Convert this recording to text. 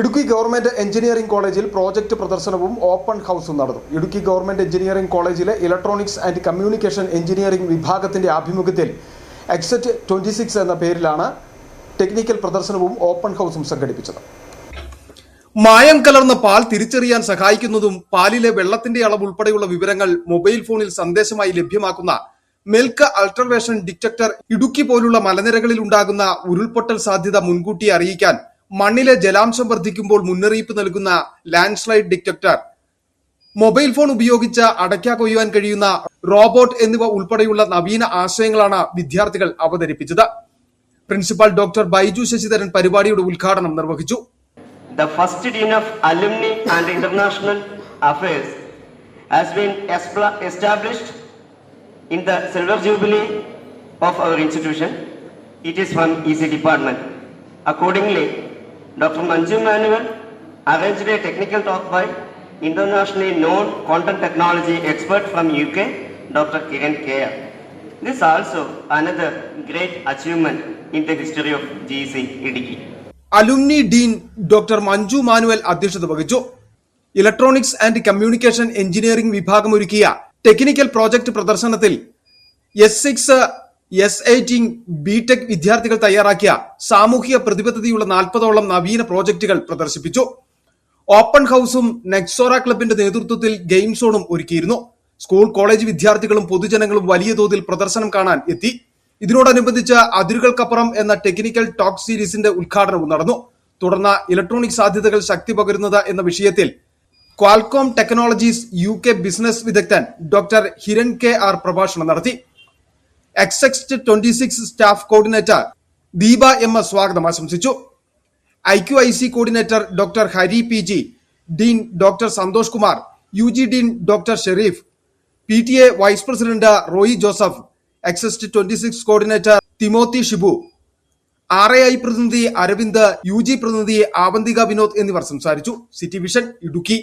Idukki government engineering കോളേജിൽ project പ്രദർശനവും open ഹൌസും നടന്നു. ഇടുക്കി ഗവൺമെന്റ് എഞ്ചിനീയറിംഗ് കോളേജിലെ ഇലക്ട്രോണിക്സ് ആൻഡ് കമ്മ്യൂണിക്കേഷൻ എഞ്ചിനീയറിംഗ് വിഭാഗത്തിന്റെ ആഭിമുഖ്യത്തിൽ എക്സെറ്റ് 26 എന്ന പേരിലാണ് ടെക്നിക്കൽ പ്രദർശനവും ഓപ്പൺ ഹൌസും സംഘടിപ്പിച്ചത്. മായം കലർന്ന പാൽ തിരിച്ചറിയാൻ സഹായിക്കുന്നതും പാലിലെ വെള്ളത്തിന്റെ അളവ് ഉൾപ്പെടെയുള്ള വിവരങ്ങൾ മൊബൈൽ ഫോണിൽ സന്ദേശമായി ലഭ്യമാക്കുന്ന മിൽക്ക് അൾട്രവേഷൻ ഡിറ്റക്ടർ ഇടുക്കി പോലുള്ള മലനിരകളിൽ ഉണ്ടാകുന്ന ഉരുൾപൊട്ടൽ സാധ്യത മുൻകൂട്ടി അറിയിക്കാൻ മണ്ണിലെ ജലാംശം വർദ്ധിക്കുമ്പോൾ മുന്നറിയിപ്പ് നൽകുന്ന land slide detector, mobile phone ഉപയോഗിച്ച് അടയ്ക്ക കൊയ്യാൻ കഴിയുന്ന റോബോട്ട് എന്നിവ ഉൾപ്പെടെയുള്ള നവീന ആശയങ്ങളാണ് വിദ്യാർത്ഥികൾ അവതരിപ്പിച്ചത്. പ്രിൻസിപ്പൽ ഡോക്ടർ ബൈജു ശശിധരൻ പരിപാടിയുടെ ഉദ്ഘാടനം നിർവഹിച്ചു. The first Dean of Alumni and International Affairs has been established in the Silver Jubilee of our institution. It is from EC department. Accordingly, Dr. Manju Manuel arranged a technical talk by internationally known quantum technology expert from UK, Dr. Kiran Kaya. This is also another great achievement in the history of GEC Idiki. Alumni dean doctor Manju Manuel അധ്യക്ഷത വഹിച്ചു. Electronics and communication engineering വിഭാഗം ഒരുക്കിയ technical project പ്രദർശനത്തിൽ S6, S18, BTech വിദ്യാർത്ഥികൾ തയ്യാറാക്കിയ സാമൂഹിക പ്രതിബദ്ധതയുള്ള 40ഓളം നവീന പ്രോജക്ടുകൾ പ്രദർശിപ്പിച്ചു. ഓപ്പൺ ഹൌസും നെക്സോറ ക്ലബിന്റെ നേതൃത്വത്തിൽ ഗെയിം സോണും ഒരുക്കിയിരുന്നു. സ്കൂൾ കോളേജ് വിദ്യാർത്ഥികളും പൊതുജനങ്ങളും വലിയ തോതിൽ പ്രദർശനം കാണാൻ എത്തി. ഇതിനോടനുബന്ധിച്ച് അതിരുകൾക്കപ്പുറം എന്ന ടെക്നിക്കൽ ടോക്ക് സീരീസിന്റെ ഉദ്ഘാടനവും നടന്നു. തുടർന്ന് ഇലക്ട്രോണിക് സാധ്യതകൾ ശക്തി പകരുന്നത് എന്ന വിഷയത്തിൽ ക്വാൽകോം ടെക്നോളജീസ് UK ബിസിനസ് വിദഗ്ധൻ ഡോക്ടർ ഹിരൺ KR പ്രഭാഷണം നടത്തി. എക്സെറ്റ് 26 സ്റ്റാഫ് കോർഡിനേറ്റർ ദീപ MS സ്വാഗതം ആശംസിച്ചു. IQIC coordinator doctor Hari PG, dean doctor Santhosh Kumar, UG dean doctor Shereef, PTA vice president Roy Joseph, എക്സെറ്റ് 26 കോർഡിനേറ്റർ തിമോത്തി ഷിബു, RAI പ്രതിനിധി അരവിന്ദ്, UG പ്രതിനിധി ആവന്തിക വിനോദ് എന്നിവർ സംസാരിച്ചു. City vision Idukki.